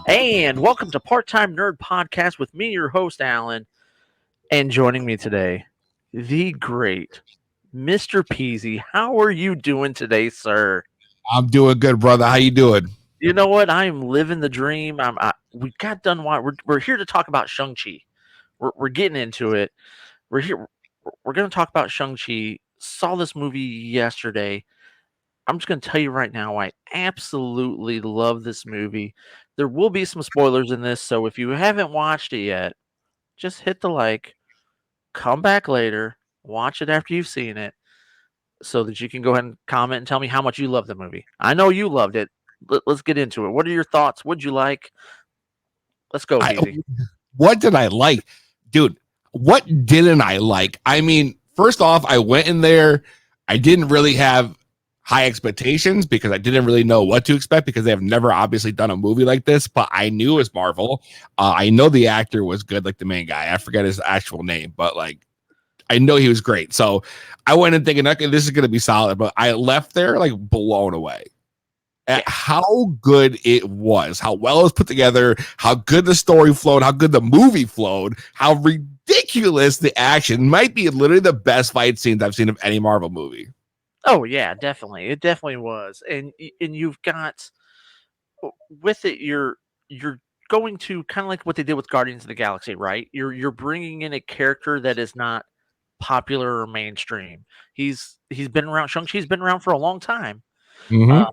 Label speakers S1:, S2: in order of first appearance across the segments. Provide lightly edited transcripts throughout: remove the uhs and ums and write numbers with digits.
S1: And welcome to Part-Time Nerd Podcast with me, your host, Alan. And joining me today, the great Mr. Peezy. How are you doing today, sir?
S2: I'm doing good, brother. How you doing?
S1: You know what? I am living the dream. We got done. We're here to talk about Shang Chi. We're getting into it. We're here. We're going to talk about Shang Chi. Saw this movie yesterday. I'm just going to tell you right now, I absolutely love this movie. There will be some spoilers in this, so if you haven't watched it yet, just hit the like, come back later, watch it after you've seen it, so that you can go ahead and comment and tell me how much you love the movie. I know you loved it. Let's get into it. What are your thoughts? What'd you like? Let's go, Peezy.
S2: What did I like? Dude, what didn't I like? I mean, first off, I went in there. I didn't really have high expectations because I didn't really know what to expect because they have never obviously done a movie like this, but I knew it was Marvel. I know the actor was good, like the main guy. I forget his actual name, but like I know he was great. So I went in thinking, okay, this is going to be solid, but I left there like blown away at how good it was, how well it was put together, how good the story flowed, how good the movie flowed, how ridiculous the action might be. Literally the best fight scenes I've seen of any Marvel movie.
S1: Oh yeah, definitely. It definitely was. And you've got with it you're going to kind of like what they did with Guardians of the Galaxy, right? You're bringing in a character that is not popular or mainstream. He's been around. Shang-Chi's been around for a long time.
S2: Mm-hmm.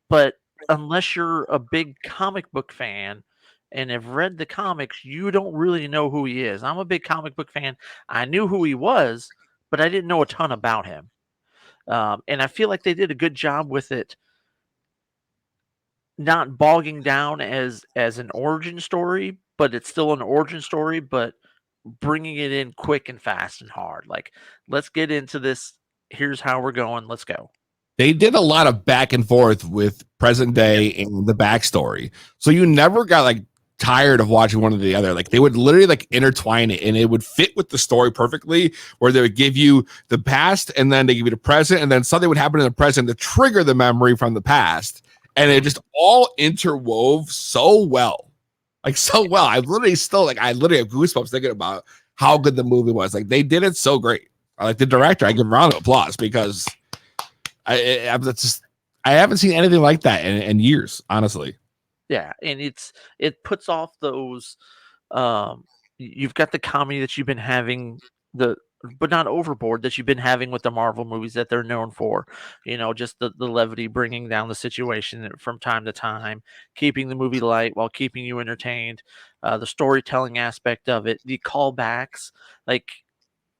S1: But unless you're a big comic book fan and have read the comics, you don't really know who he is. I'm a big comic book fan. I knew who he was, but I didn't know a ton about him. And I feel like they did a good job with it, not bogging down as an origin story, but it's still an origin story, but bringing it in quick and fast and hard. Like, let's get into this. Here's how we're going. Let's go.
S2: They did a lot of back and forth with present day and the backstory. So you never got like tired of watching one or the other. Like they would literally like intertwine it and it would fit with the story perfectly, where they would give you the past and then they give you the present, and then something would happen in the present to trigger the memory from the past. And it just all interwove so well. Like so well. I literally have goosebumps thinking about how good the movie was. Like they did it so great. I like the director. I give him a round of applause because I haven't seen anything like that in years, honestly.
S1: Yeah, and it puts off those. You've got the comedy that you've been having, but not overboard, that you've been having with the Marvel movies that they're known for. Just the levity, bringing down the situation from time to time, keeping the movie light while keeping you entertained. The storytelling aspect of it, the callbacks, like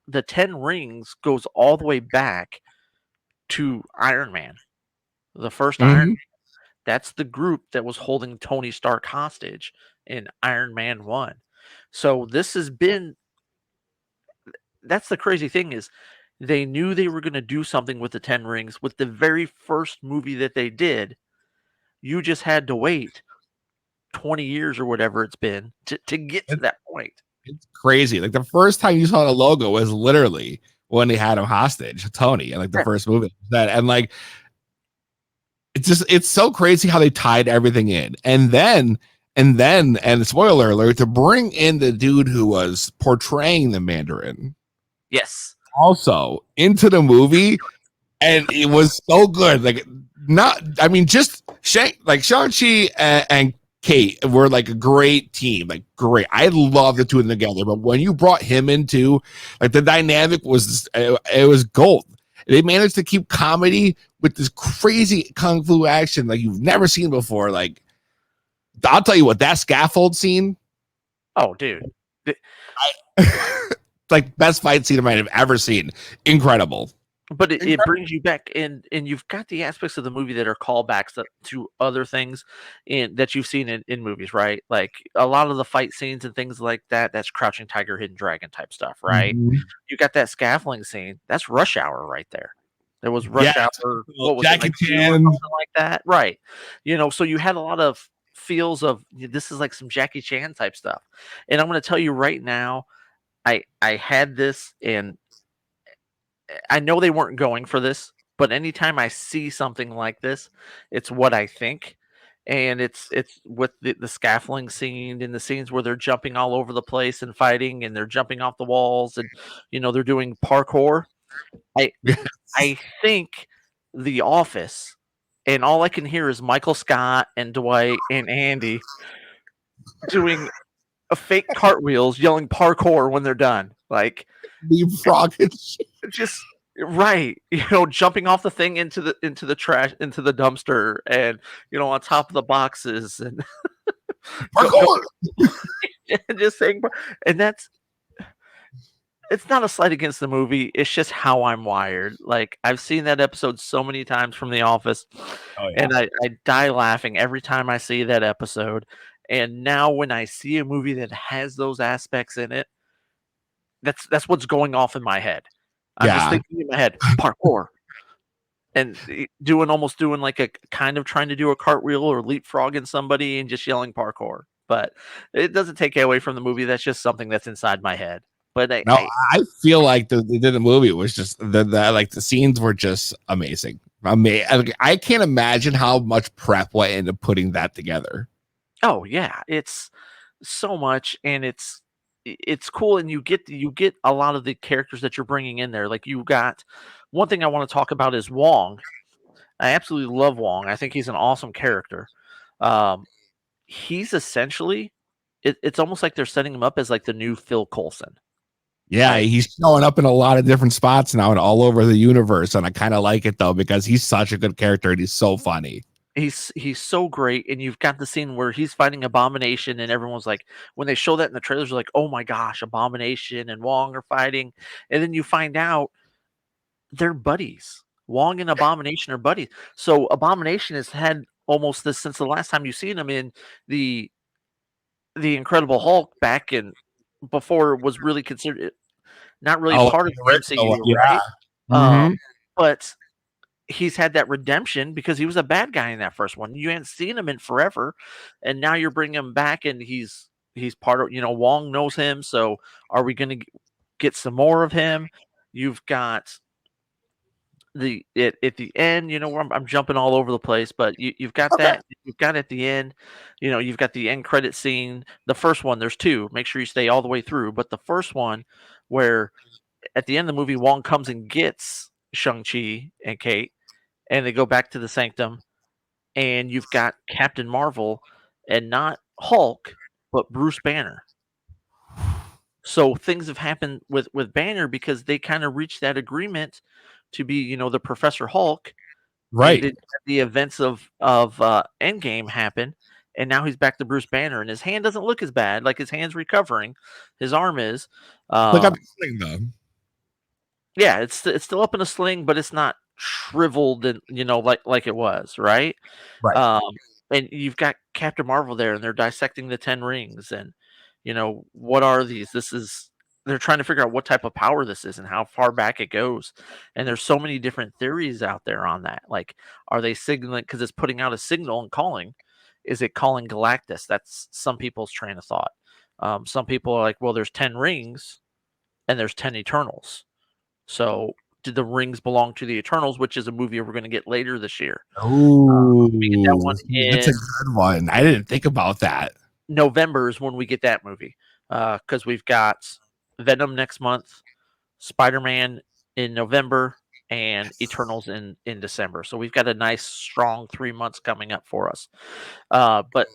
S1: the 10 Rings goes all the way back to Iron Man, the first Iron. That's the group that was holding Tony Stark hostage in Iron Man 1. So this has been that's the crazy thing is they knew they were going to do something with the 10 Rings with the very first movie that they did. You just had to wait 20 years or whatever it's been to get to that point.
S2: It's crazy. Like the first time you saw the logo was literally when they had him hostage, Tony, and like the first movie that, and like it's so crazy how they tied everything in. And spoiler alert, to bring in the dude who was portraying the Mandarin
S1: Yes.
S2: also into the movie, and it was so good. Like just Shang-Chi and Kate were like a great team, like great. I love the two of them together, but when you brought him into, like the dynamic was it was gold. They managed to keep comedy with this crazy kung fu action like you've never seen before. Like I'll tell you what, that scaffold scene.
S1: Oh, dude.
S2: Like best fight scene I might have ever seen. Incredible.
S1: But it brings you back, and you've got the aspects of the movie that are callbacks to other things that you've seen in movies, right? Like a lot of the fight scenes and things like that, that's Crouching Tiger, Hidden Dragon type stuff, right?
S2: Mm-hmm.
S1: You got that scaffolding scene. That's Rush Hour right there. There was Rush Hour. What was
S2: Jackie
S1: it, like
S2: Chan,
S1: something like that, right? So you had a lot of feels of this is like some Jackie Chan type stuff. And I'm going to tell you right now, I had this, and I know they weren't going for this, but anytime I see something like this, it's what I think. And it's with the scaffolding scene and the scenes where they're jumping all over the place and fighting and they're jumping off the walls and they're doing parkour. I
S2: Yes.
S1: I think The Office, and all I can hear is Michael Scott and Dwight and Andy doing a fake cartwheels, yelling parkour when they're done. Like
S2: Leapfrog and shit.
S1: just right, jumping off the thing into the trash into the dumpster and on top of the boxes and
S2: Parkour.
S1: and just saying and that's it's not a slight against the movie, it's just how I'm wired. Like, I've seen that episode so many times from The Office,
S2: Oh yeah.
S1: and I die laughing every time I see that episode, and now when I see a movie that has those aspects in it, that's what's going off in my head. I'm just
S2: Yeah.
S1: thinking in my head, "Parkour," and almost doing, like, a kind of trying to do a cartwheel or leapfrogging somebody and just yelling "Parkour," but it doesn't take away from the movie, that's just something that's inside my head. But I
S2: No,
S1: I
S2: I feel like the movie was just the scenes were just amazing. I can't imagine how much prep went into putting that together.
S1: Oh, yeah, it's so much, and it's cool, and you get a lot of the characters that you're bringing in there, like, you got one thing I wanna talk about is Wong. I absolutely love Wong, I think he's an awesome character. Um, he's essentially it's almost like they're setting him up as, like, the new Phil Coulson.
S2: Yeah,
S1: Like,
S2: he's showing up in a lot of different spots now and all over the universe, and I kind of like it though because he's such a good character and he's so funny.
S1: he's so great, and you've got the scene where he's fighting Abomination, and everyone's like when they show that in the trailers, they're like, "Oh my gosh, Abomination and Wong are fighting," and then you find out they're buddies. Wong and Abomination are buddies. So Abomination has had almost this since the last time you've seen him in the Incredible Hulk back in before it was really considered not really
S2: Oh,
S1: part of
S2: the
S1: the
S2: original one,
S1: MCU,
S2: yeah.
S1: right?
S2: Mm-hmm.
S1: But he's had that redemption because he was a bad guy in that first one. You hadn't seen him in forever, and now you're bringing him back, and he's part of. Wong knows him, so are we going to get some more of him? You've got at the end, where I'm jumping all over the place, but you've got
S2: Okay.
S1: that. You've got at the end, you've got the end credit scene. The first one, there's two. Make sure you stay all the way through. But the first one, where at the end of the movie, Wong comes and gets Shang Chi and Kate, and they go back to the Sanctum, and you've got Captain Marvel, and not Hulk, but Bruce Banner. So things have happened with Banner because they kind of reached that agreement to be, the Professor Hulk, and
S2: Right.
S1: then the events of Endgame happen, and now he's back to Bruce Banner, and his hand doesn't look as bad. Like his hand's recovering, his arm is.
S2: Look up
S1: Um,
S2: this thing though.
S1: yeah, it's still up in a sling, but it's not shriveled and like it was, right?
S2: Right.
S1: Um, and you've got Captain Marvel there, and they're dissecting the 10 rings, and what are these? They're trying to figure out what type of power this is and how far back it goes. And there's so many different theories out there on that. Like, are they signaling because it's putting out a signal and calling? Is it calling Galactus? That's some people's train of thought. Some people are like, well, there's 10 rings and there's 10 Eternals. So do the rings belong to the Eternals, which is a movie we're going to get later this year? We get that
S2: Oh,
S1: one
S2: that's a
S1: in
S2: good one. I didn't think about that.
S1: November is when we get that movie, because we've got Venom next month, Spider-Man in November, and Eternals in December. So we've got a nice strong 3 months coming up for us. But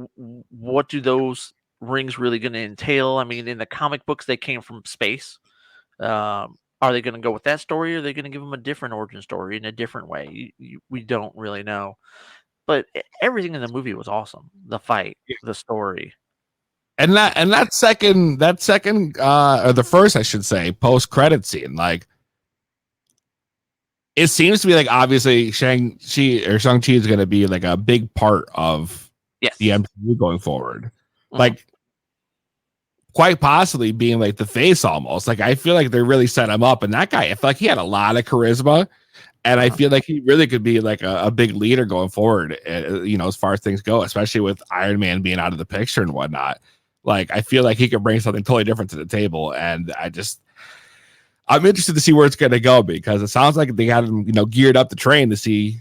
S1: what do those rings really going to entail? I mean, in the comic books, they came from space. Are they going to go with that story, or are they going to give them a different origin story in a different way? We don't really know. But everything in the movie was awesome. The fight, the story.
S2: And that second or the first I should say post credit scene, like it seems to be like obviously Shang-Chi is going to be like a big part of the
S1: Yes.
S2: MCU going forward.
S1: Mhm.
S2: Like quite possibly being like the face almost. Like I feel like they really set him up, and that guy, I feel like he had a lot of charisma, and I
S1: Uh-huh.
S2: feel like he really could be like a big leader going forward. As far as things go, especially with Iron Man being out of the picture and whatnot. Like I feel like he could bring something totally different to the table, and I'm interested to see where it's going to go because it sounds like they got them, geared up the train to see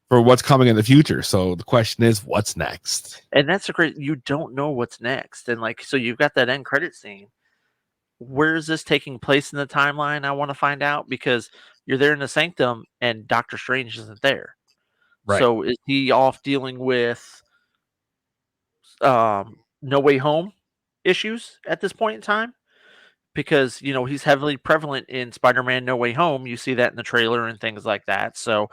S2: for what's coming in the future. So the question is, what's next?
S1: And that's a great you don't know what's next. And like so you've got that end credit scene. Where is this taking place in the timeline? I want to find out because you're there in the sanctum and Doctor Strange isn't there.
S2: Right.
S1: So is he off dealing with No Way Home issues at this point in time? Because he's heavily prevalent in Spider-Man No Way Home. You see that in the trailer and things like that. So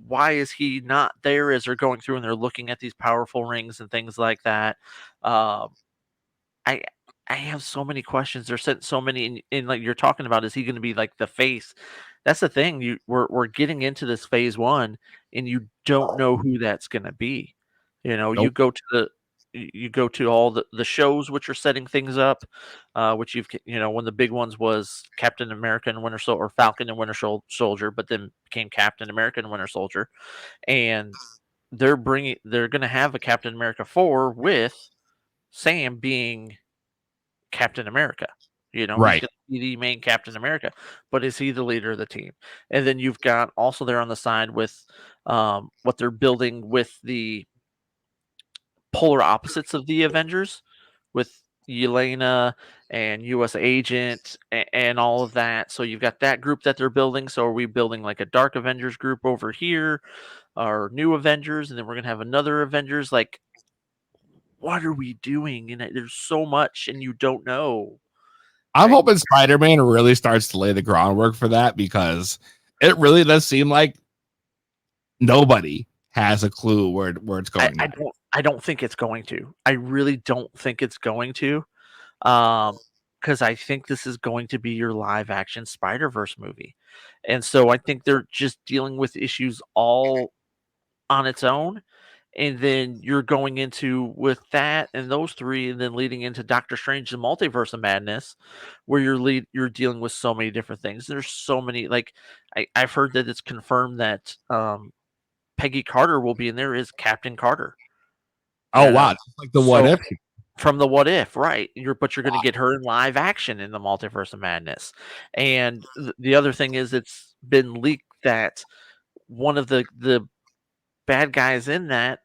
S1: why is he not there as they're going through and they're looking at these powerful rings and things like that? Um, I I have so many questions. There's so many, and like you're talking about, is he going to be like the face? That's the thing. We're getting into this phase one, and you don't know who that's going to be. You
S2: Nope.
S1: go to you go to all the shows which are setting things up, which one of the big ones was Captain America and Winter Soldier, or Falcon and Winter Soldier, but then became Captain America and Winter Soldier, and they're going to have a Captain America 4 with Sam being Captain America. He's
S2: Right.
S1: going to be the main Captain America, but is he the leader of the team? And then you've got also there on the side with what they're building with the polar opposites of the Avengers, with Yelena and U.S. Agent and all of that. So you've got that group that they're building. So are we building like a Dark Avengers group over here, or New Avengers, and then we're gonna have another Avengers? Like, what are we doing? And there's so much, and you don't know.
S2: I'm
S1: I
S2: hoping Spider-Man really starts to lay the groundwork for that because it really does seem like nobody has a clue where it's
S1: I
S2: going
S1: I
S2: next.
S1: don't think it's going to. I really don't think it's going to, because I think this is going to be your live action Spider-Verse movie, and so I think they're just dealing with issues all on its own, and then you're going into with that and those 3, and then leading into Doctor Strange: The Multiverse of Madness, where you're dealing with so many different things. There's so many, like, I've heard that it's confirmed that, Peggy Carter will be in there as Captain Carter,
S2: Oh
S1: you
S2: wow,
S1: know?
S2: it's like the what
S1: So
S2: if.
S1: from the What If, right? You're gonna get her in live action in the Multiverse of Madness. And the other thing is it's been leaked that one of the bad guys in that,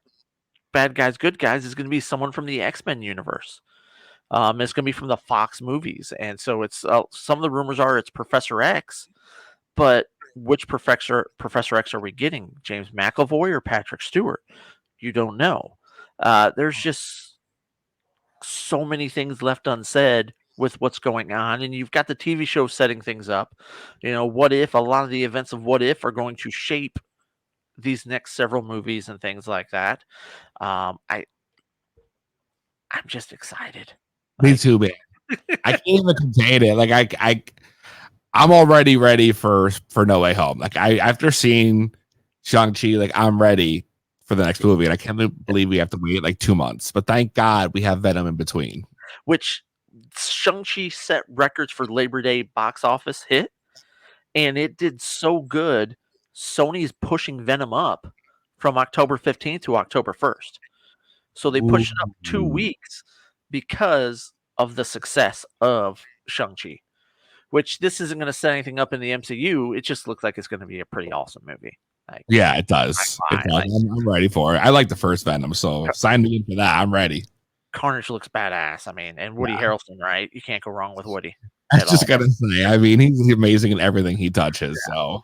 S1: bad guys, good guys, is gonna be someone from the X-Men universe. It's gonna be from the Fox movies, and so it's, some of the rumors are it's Professor X, but which Professor X are we getting? James McAvoy or Patrick Stewart? You don't know. There's just so many things left unsaid with what's going on, and you've got the TV show setting things up. What if a lot of the events of What If are going to shape these next several movies and things like that. I'm just excited.
S2: Me
S1: Like,
S2: too, man. I can't even contain it. Like I'm already ready for No Way Home. Like I after seeing Shang Chi, like I'm ready for the next movie, and I can't believe we have to wait like 2 months. But thank God we have Venom in between.
S1: which Shang-Chi set records for Labor Day box office hit, and it did so good. Sony's pushing Venom up from October 15th to October 1st. So they
S2: Ooh.
S1: pushed it up 2 weeks because of the success of Shang-Chi, which this isn't going to set anything up in the MCU. It just looks like it's going to be a pretty awesome movie. Like,
S2: Yeah, it does. It
S1: I
S2: does.
S1: like
S2: I'm ready for it. I like the first Venom, so sign me in for that. I'm ready.
S1: Carnage looks badass. I mean, and Woody
S2: Yeah,
S1: Harrelson, right? You can't go wrong with Woody
S2: I was
S1: at
S2: just
S1: all.
S2: gotta say. I mean, he's amazing in everything he touches. So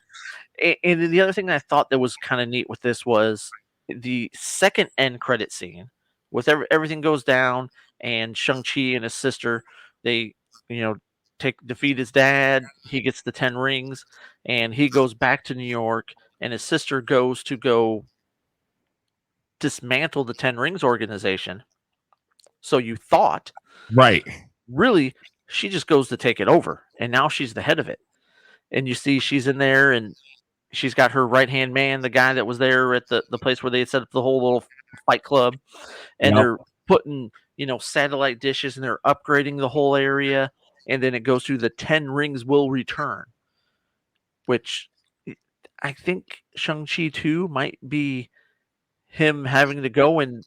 S1: And then the other thing I thought that was kind of neat with this was the second end credit scene with everything goes down and Shang-Chi and his sister, they, you know, defeat his dad. He gets the 10 rings and he goes back to New York, and his sister goes to go dismantle the 10 rings organization. So you thought,
S2: right,
S1: really, she just goes to take it over, and now she's the head of it. And you see she's in there, and she's got her right hand man, the guy that was there at the place where they had set up the whole little fight club, and
S2: yep,
S1: they're putting satellite dishes, and they're upgrading the whole area, and then it goes through the 10 rings will return, which I think Shang-Chi 2 might be him having to go and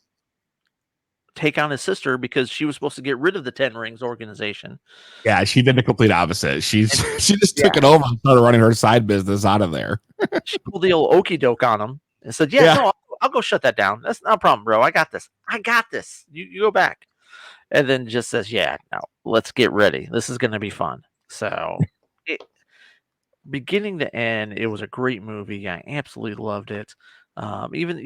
S1: take on his sister because she was supposed to get rid of the Ten Rings organization.
S2: Yeah, she did the complete opposite. She's
S1: And
S2: she just
S1: yeah,
S2: took it over and started running her side business out of there.
S1: she pulled the old okey doke on him and said, "Yeah,
S2: Yeah.
S1: no, I'll go shut that down. That's not a problem, bro. I got this. I got this. You go back." And then just says, "Yeah, no, let's get ready. This is going to be fun." So, it, beginning to end, it was a great movie. I absolutely loved it. Even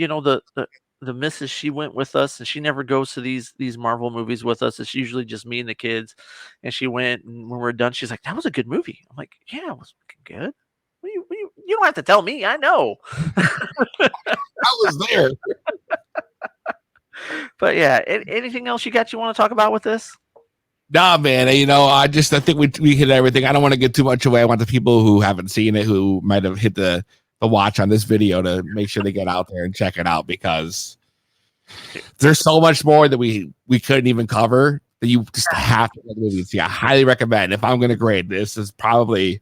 S1: the missus, she went with us, and she never goes to these Marvel movies with us. It's usually just me and the kids. And she went, and when we're done, she's like, "That was a good movie." I'm like, "Yeah, it was fucking good. You don't have to tell me. I know."
S2: I was there.
S1: But yeah, anything else you want to talk about with this?
S2: Nah, man. I think we hit everything. I don't want to get too much away. I want the people who haven't seen it, who might have hit the watch on this video, to make sure they get out there and check it out, because there's so much more that we couldn't even cover, that you just have to go to the movie and see. I highly recommend. If I'm going to grade, this is probably,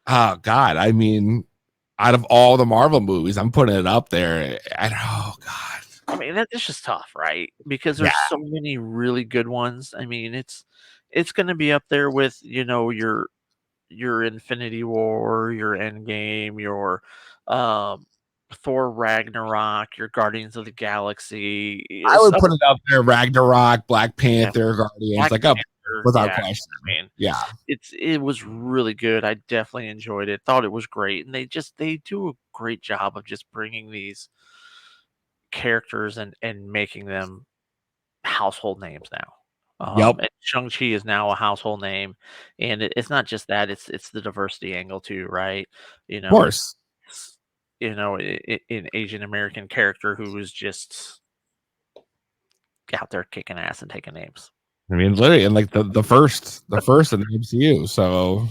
S2: oh God, I mean, out of all the Marvel movies, I'm putting it up there. Oh God.
S1: I mean, that's just tough, right? Because
S2: Yeah.
S1: there's so many really good ones. I mean, it's going to be up there with your Infinity War, your Endgame, your um, Thor Ragnarok, your Guardians of the Galaxy.
S2: I would
S1: Stuff,
S2: put it up there. Ragnarok, Black
S1: yeah,
S2: Panther, Guardians,
S1: Black
S2: like up
S1: Panther.
S2: without
S1: Yeah,
S2: question.
S1: I mean,
S2: Yeah.
S1: it was really good. I definitely enjoyed it. Thought it was great, and they do a great job of just bringing these characters and making them household names now.
S2: Yep.
S1: And Shang Chi is now a household name, and it's not just that; it's the diversity angle too, right? You
S2: Of
S1: know,
S2: course.
S1: it's an Asian American character who was just out there kicking ass and taking names.
S2: I mean, literally, and like the first in the MCU. So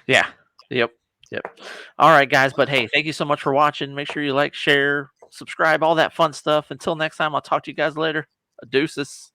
S1: Yeah. Yep. Yep. All right, guys. But hey, thank you so much for watching. Make sure you like, share, subscribe, all that fun stuff. Until next time, I'll talk to you guys later. Deuces.